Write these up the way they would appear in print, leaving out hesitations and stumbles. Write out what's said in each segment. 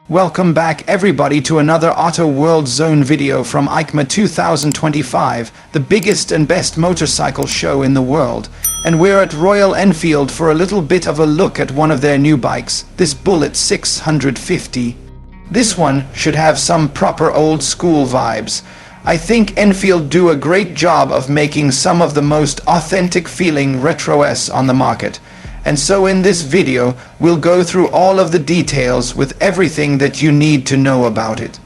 Welcome back everybody to another Auto World Zone video from IKEMA 2025, the biggest and best motorcycle show in the world. And we're at Royal Enfield for a little bit of a look at one of their new bikes, this Bullet 650. This one should have some proper old school vibes. I think Enfield do a great job of making some of the most authentic feeling retro-S on the market. And so in this video, we'll go through all of the details with everything that you need to know about it.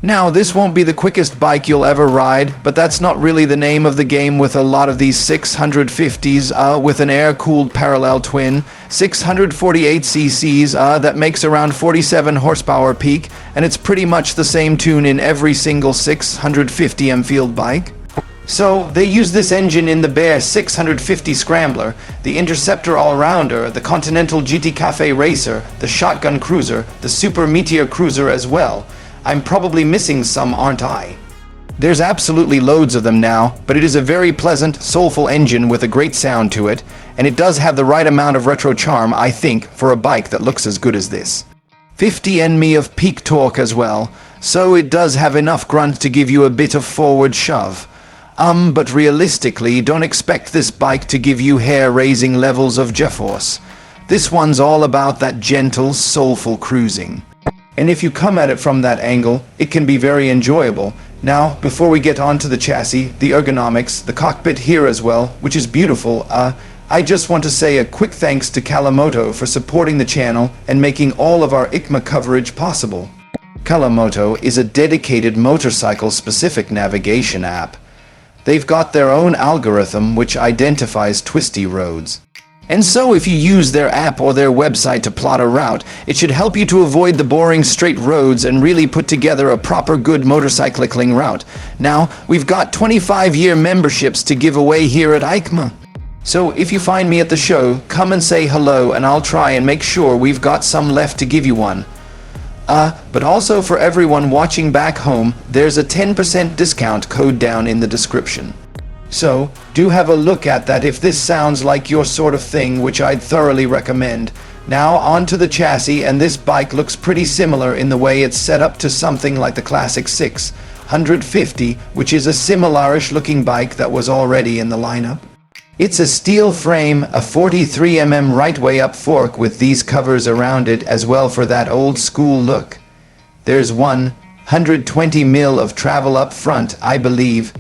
Now, this won't be the quickest bike you'll ever ride, but that's not really the name of the game with a lot of these 650s with an air-cooled parallel twin, 648 cc's that makes around 47 horsepower peak, and it's pretty much the same tune in every single 650 Enfield bike. So, they use this engine in the Bear 650 Scrambler, the Interceptor Allrounder, the Continental GT Cafe Racer, the Shotgun Cruiser, the Super Meteor Cruiser as well. I'm probably missing some, aren't I? There's absolutely loads of them now, but it is a very pleasant, soulful engine with a great sound to it, and it does have the right amount of retro charm, I think, for a bike that looks as good as this. 50 Nm of peak torque as well, so it does have enough grunt to give you a bit of forward shove. But realistically, don't expect this bike to give you hair-raising levels of G-force. This one's all about that gentle, soulful cruising. And if you come at it from that angle, it can be very enjoyable. Now, before we get on to the chassis, the ergonomics, the cockpit here as well, which is beautiful, I just want to say a quick thanks to Kalamoto for supporting the channel and making all of our IKEMA coverage possible. Kalamoto is a dedicated motorcycle-specific navigation app. They've got their own algorithm which identifies twisty roads. And so if you use their app or their website to plot a route, it should help you to avoid the boring straight roads and really put together a proper good motorcycling route. Now, we've got 25-year memberships to give away here at IKEMA. So if you find me at the show, come and say hello and I'll try and make sure we've got some left to give you one. But also for everyone watching back home, there's a 10% discount code down in the description. So, do have a look at that if this sounds like your sort of thing, which I'd thoroughly recommend. Now on to the chassis, and this bike looks pretty similar in the way it's set up to something like the classic 650, which is a similarish looking bike that was already in the lineup. It's a steel frame, a 43 mm right way up fork with these covers around it as well for that old school look. There's 120 mm of travel up front, I believe.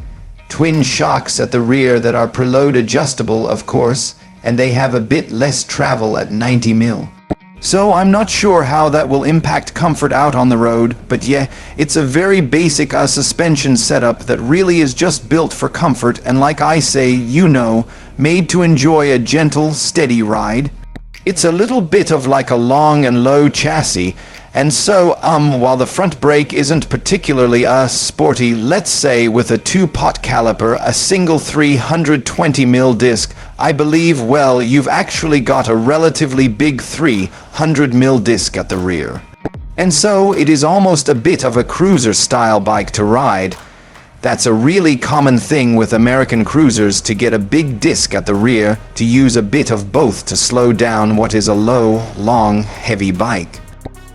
Twin shocks at the rear that are preload adjustable, of course, and they have a bit less travel at 90 mm. So I'm not sure how that will impact comfort out on the road, but yeah, it's a very basic suspension setup that really is just built for comfort and, like I say, made to enjoy a gentle, steady ride. It's a little bit of like a long and low chassis, and so, while the front brake isn't particularly sporty, let's say with a 2-pot caliper, a single 320 mm disc, I believe, well, you've actually got a relatively big 300 mm disc at the rear. And so, it is almost a bit of a cruiser-style bike to ride. That's a really common thing with American cruisers, to get a big disc at the rear, to use a bit of both to slow down what is a low, long, heavy bike.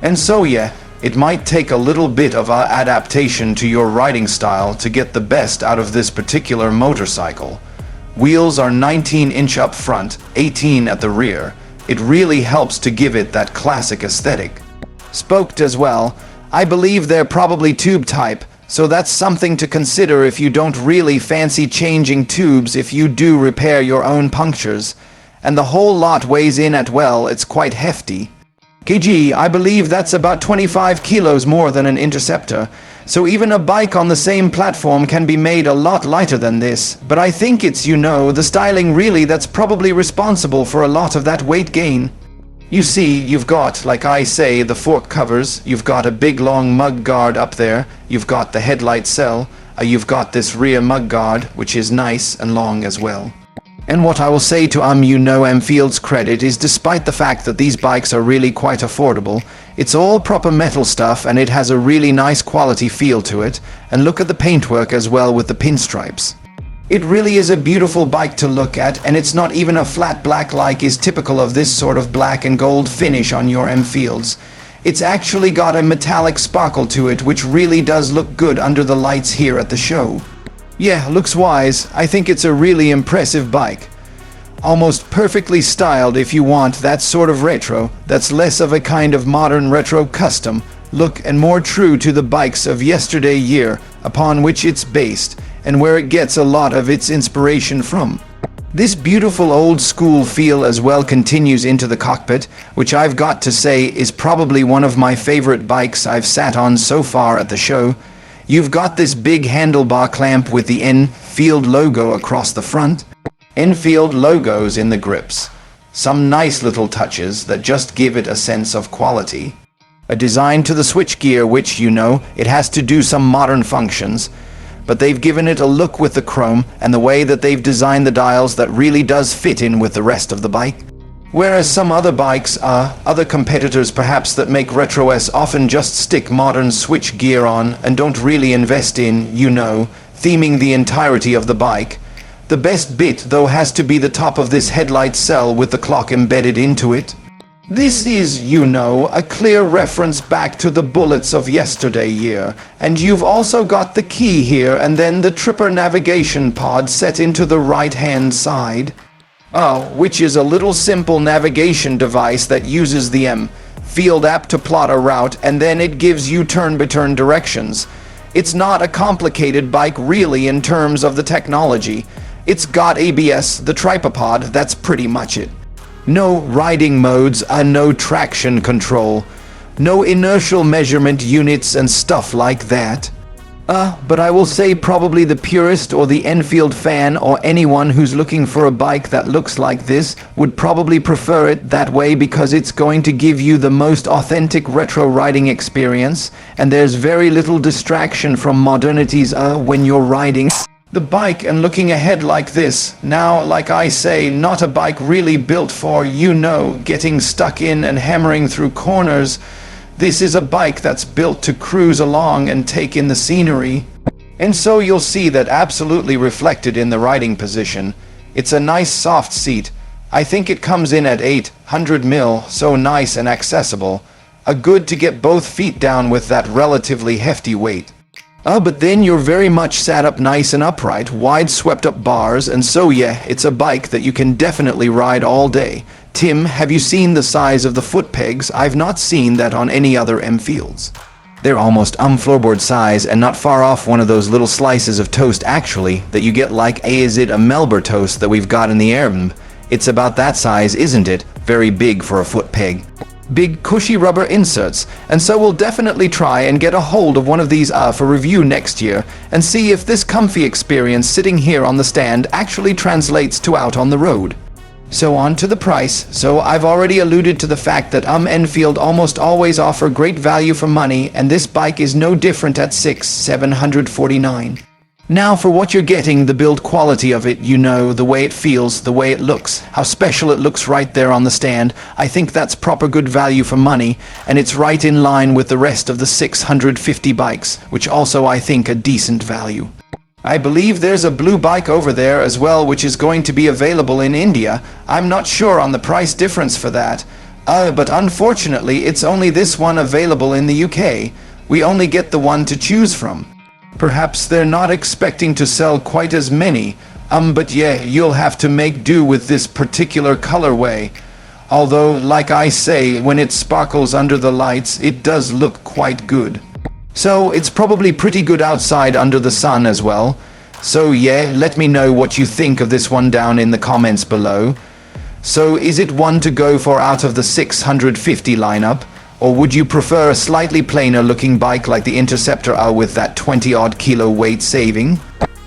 And so yeah, it might take a little bit of adaptation to your riding style to get the best out of this particular motorcycle. Wheels are 19-inch up front, 18 at the rear. It really helps to give it that classic aesthetic. Spoked as well, I believe they're probably tube type, so that's something to consider if you don't really fancy changing tubes if you do repair your own punctures. And the whole lot weighs in at, well, it's quite hefty. kg, I believe that's about 25 kilos more than an Interceptor, so even a bike on the same platform can be made a lot lighter than this, but I think it's, the styling really that's probably responsible for a lot of that weight gain. You see, you've got, like I say, the fork covers, you've got a big long mud guard up there, you've got the headlight cell, you've got this rear mud guard, which is nice and long as well. And what I will say to Enfield's credit is, despite the fact that these bikes are really quite affordable, it's all proper metal stuff and it has a really nice quality feel to it, and look at the paintwork as well with the pinstripes. It really is a beautiful bike to look at, and it's not even a flat black like is typical of this sort of black and gold finish on your Enfields. It's actually got a metallic sparkle to it which really does look good under the lights here at the show. Yeah, looks wise. I think it's a really impressive bike. Almost perfectly styled if you want that sort of retro that's less of a kind of modern retro custom look and more true to the bikes of yesterday year upon which it's based and where it gets a lot of its inspiration from. This beautiful old school feel as well continues into the cockpit, which I've got to say is probably one of my favorite bikes I've sat on so far at the show. You've got this big handlebar clamp with the Enfield logo across the front. Enfield logos in the grips. Some nice little touches that just give it a sense of quality. A design to the switchgear which, you know, it has to do some modern functions, but they've given it a look with the chrome and the way that they've designed the dials that really does fit in with the rest of the bike. Whereas some other bikes other competitors perhaps that make retro-S often just stick modern switch gear on and don't really invest in, you know, theming the entirety of the bike. The best bit though has to be the top of this headlight cell with the clock embedded into it. This is, you know, a clear reference back to the bullets of yesterday year, and you've also got the key here and then the tripper navigation pod set into the right-hand side. Which is a little simple navigation device that uses the Field app to plot a route and then it gives you turn-by-turn directions. It's not a complicated bike really in terms of the technology. It's got ABS, the tripod, that's pretty much it. No riding modes and no traction control. No inertial measurement units and stuff like that. But I will say probably the purist or the Enfield fan or anyone who's looking for a bike that looks like this would probably prefer it that way because it's going to give you the most authentic retro riding experience and there's very little distraction from modernities when you're riding the bike and looking ahead like this. Now, like I say, not a bike really built for, you know, getting stuck in and hammering through corners. This is a bike that's built to cruise along and take in the scenery. And so you'll see that absolutely reflected in the riding position. It's a nice soft seat. I think it comes in at 800 mil, so nice and accessible. A good to get both feet down with that relatively hefty weight. But then you're very much sat up nice and upright, wide swept up bars, and so yeah, it's a bike that you can definitely ride all day. Tim, have you seen the size of the foot pegs? I've not seen that on any other Enfields. They're almost floorboard size and not far off one of those little slices of toast actually that you get like is it a Melbourne toast that we've got in the Airbnb? It's about that size, isn't it? Very big for a foot peg. Big cushy rubber inserts, and so we'll definitely try and get a hold of one of these for review next year and see if this comfy experience sitting here on the stand actually translates to out on the road. So on to the price. So I've already alluded to the fact that Enfield almost always offer great value for money and this bike is no different at $749. Now for what you're getting, the build quality of it, you know, the way it feels, the way it looks, how special it looks right there on the stand. I think that's proper good value for money, and it's right in line with the rest of the 650 bikes, which also I think a decent value. I believe there's a blue bike over there as well, which is going to be available in India. I'm not sure on the price difference for that. But unfortunately, it's only this one available in the UK. We only get the one to choose from. Perhaps they're not expecting to sell quite as many, but yeah, you'll have to make do with this particular colorway. Although, like I say, when it sparkles under the lights, it does look quite good. So, it's probably pretty good outside under the sun as well. So yeah, let me know what you think of this one down in the comments below. So, is it one to go for out of the 650 lineup? Or would you prefer a slightly plainer looking bike like the Interceptor with that 20-odd kilo weight saving?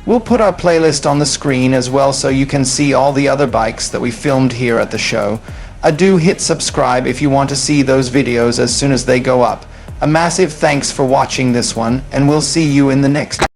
We'll put our playlist on the screen as well so you can see all the other bikes that we filmed here at the show. Do hit subscribe if you want to see those videos as soon as they go up. A massive thanks for watching this one, and we'll see you in the next